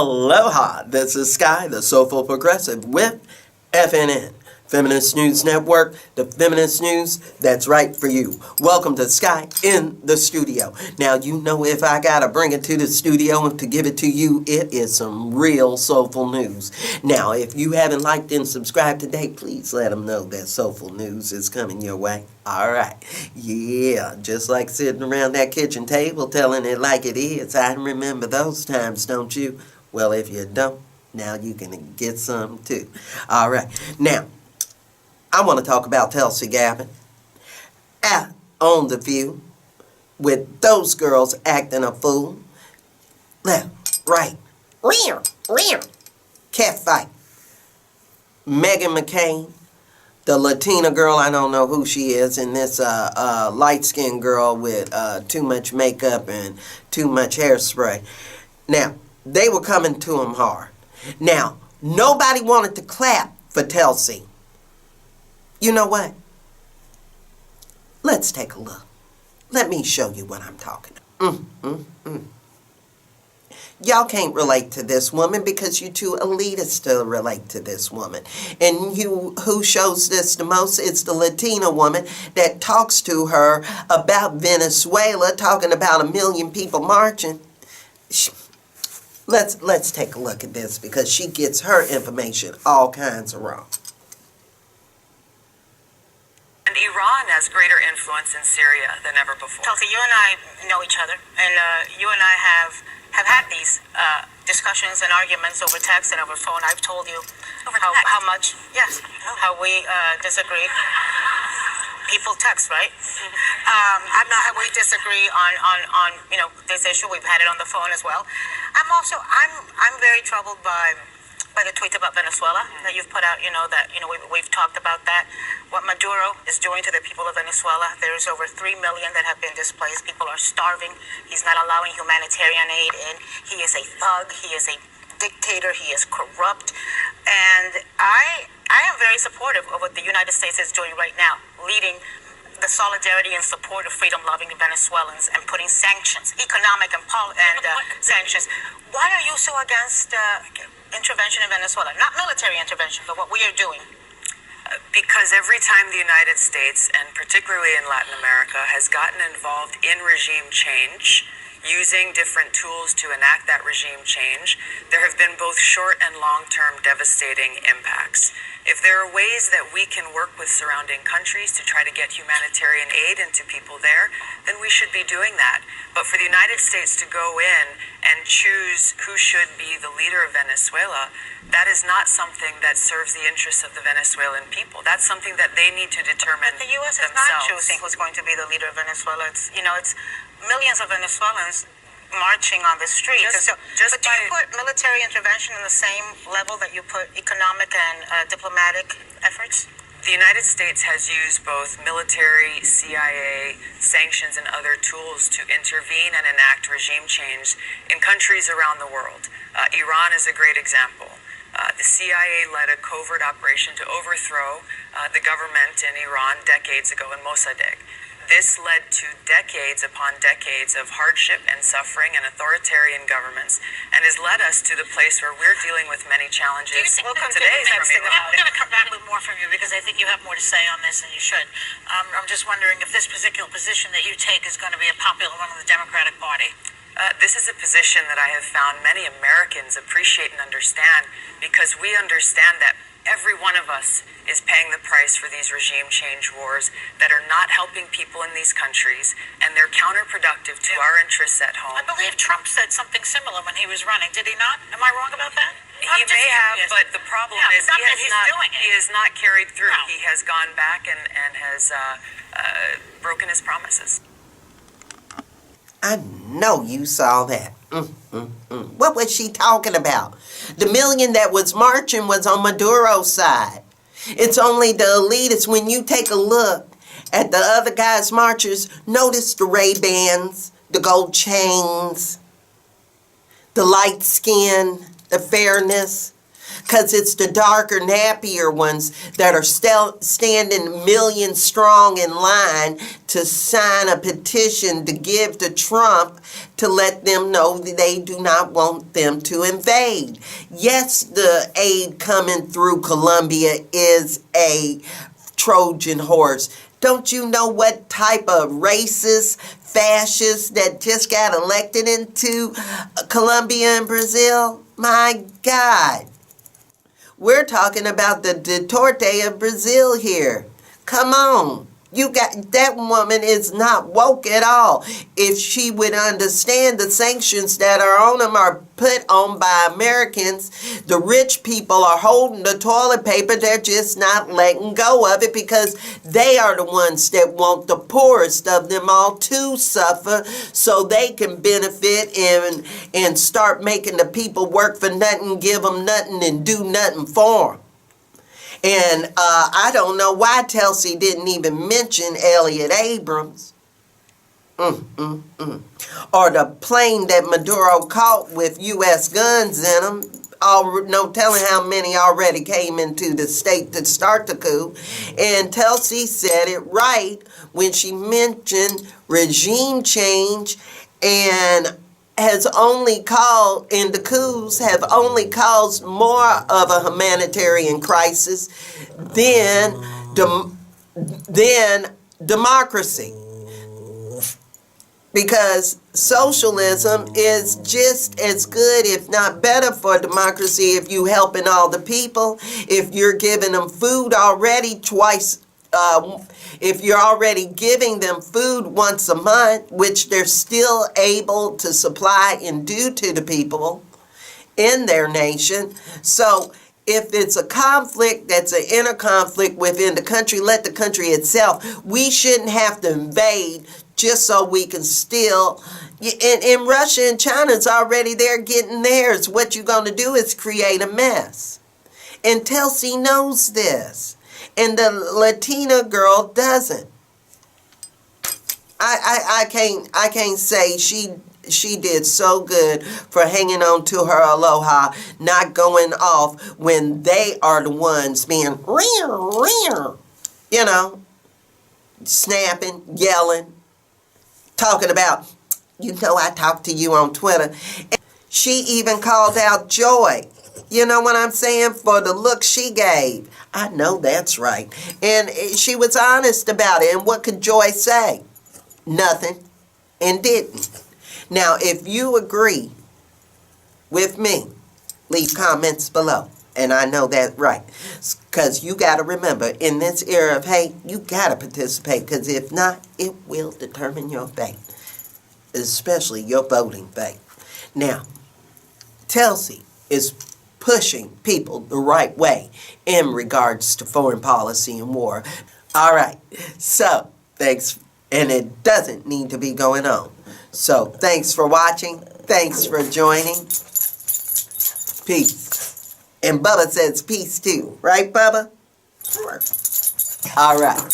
Aloha, this is Sky, the Soulful Progressive with FNN, Feminist News Network, the feminist news that's right for you. Welcome to Sky in the studio. Now, you know if I gotta bring it to the studio and to give it to you, it is some real soulful news. Now, if you haven't liked and subscribed today, please let them know that soulful news is coming your way. Alright, yeah, just like sitting around that kitchen table telling it like it is. I remember those times, don't you? Well, if you don't, now you can get some too. Alright, now, I want to talk about Tulsi Gabbard on The View with those girls acting a fool. Left, right, rear, cat fight. Meghan McCain, the Latina girl, I don't know who she is, and this light-skinned girl with too much makeup and too much hairspray. Now, they were coming to him hard. Now, nobody wanted to clap for Tulsi. You know what? Let's take a look. Let me show you what I'm talking about. Y'all can't relate to this woman because you're too elitist to relate to this woman. And who shows this the most is the Latina woman that talks to her about Venezuela, talking about 1 million people marching. Let's take a look at this because she gets her information all kinds of wrong. And Iran has greater influence in Syria than ever before. Tulsi, you and I know each other, and you and I have had these discussions and arguments over text and over phone. I've told you how much, yes, how we disagree. People text, right? I'm not how we disagree on this issue. We've had it on the phone as well. I'm very troubled by the tweet about Venezuela that you've put out. We've talked about that. What Maduro is doing to the people of Venezuela. There's over 3 million that have been displaced. People are starving. He's not allowing humanitarian aid in. He is a thug. He is a dictator. He is corrupt. And I am very supportive of what the United States is doing right now, leading the solidarity and support of freedom-loving Venezuelans and putting sanctions, economic and sanctions. Why are you so against intervention in Venezuela? Not military intervention, but what we are doing. Because every time the United States, and particularly in Latin America, has gotten involved in regime change, using different tools to enact that regime change, there have been both short and long-term devastating impacts. If there are ways that we can work with surrounding countries to try to get humanitarian aid into people there, then we should be doing that. But for the United States to go in and choose who should be the leader of Venezuela, that is not something that serves the interests of the Venezuelan people. That's something that they need to determine themselves. But the U.S. is themselves. not choosing who's going to be the leader of Venezuela. It's millions of Venezuelans marching on the streets. But do you put military intervention in the same level that you put economic and diplomatic efforts? The United States has used both military, CIA, sanctions, and other tools to intervene and enact regime change in countries around the world. Iran is a great example. The CIA led a covert operation to overthrow the government in Iran decades ago in Mossadegh. This led to decades upon decades of hardship and suffering and authoritarian governments, and has led us to the place where we're dealing with many challenges today from Iran. We're going to come back with more from you because I think you have more to say on this than you should. I'm just wondering if this particular position that you take is going to be a popular one in the Democratic Party. This is a position that I have found many Americans appreciate and understand, because we understand that every one of us is paying the price for these regime change wars that are not helping people in these countries, and they're counterproductive to our interests at home. I believe Trump said something similar when he was running. Did he not? Am I wrong about that? He may have, but the problem is he has not carried through. No. He has gone back and has broken his promises. I know you saw that. What was she talking about? The million that was marching was on Maduro's side. It's only the elitists. When you take a look at the other guys' marchers, notice the Ray-Bans, the gold chains, the light skin, the fairness. because it's the darker, nappier ones that are still standing millions strong in line to sign a petition to give to Trump to let them know that they do not want them to invade. Yes, the aid coming through Colombia is a Trojan horse. Don't you know what type of racist, fascist that just got elected into Colombia and Brazil? My God. We're talking about the Duterte of Brazil here. Come on. That woman is not woke at all. If she would understand the sanctions that are on them are put on by Americans, the rich people are holding the toilet paper. They're just not letting go of it because they are the ones that want the poorest of them all to suffer so they can benefit and start making the people work for nothing, give them nothing, and do nothing for them. And I don't know why Tulsi didn't even mention Elliot Abrams. Or the plane that Maduro caught with U.S. guns in them. No telling how many already came into the state to start the coup. And Tulsi said it right when she mentioned regime change and has only caused, and the coups have only caused more of a humanitarian crisis than democracy. Because socialism is just as good, if not better, for democracy if you helping all the people, if you're giving them food already twice, if you're already giving them food once a month, which they're still able to supply and do to the people in their nation. So if it's a conflict that's an inner conflict within the country, let the country itself. We shouldn't have to invade just so we can still. And Russia and China's already there getting theirs. What you're going to do is create a mess. And Tulsi knows this. And the Latina girl doesn't. I can't say she did so good for hanging on to her aloha, not going off when they are the ones being, you know, snapping, yelling, talking about, I talked to you on Twitter. And she even called out Joy. You know what I'm saying? For the look she gave. I know that's right. And she was honest about it. And what could Joy say? Nothing. And didn't. Now, if you agree with me, leave comments below. And I know that right. Because you got to remember, in this era of hate, you got to participate. Because if not, it will determine your fate. Especially your voting fate. Now, Tulsi is pushing people the right way in regards to foreign policy and war. All right. So, thanks. And it doesn't need to be going on. So, thanks for watching. Thanks for joining. Peace. And Bubba says peace too. Right, Bubba? All right.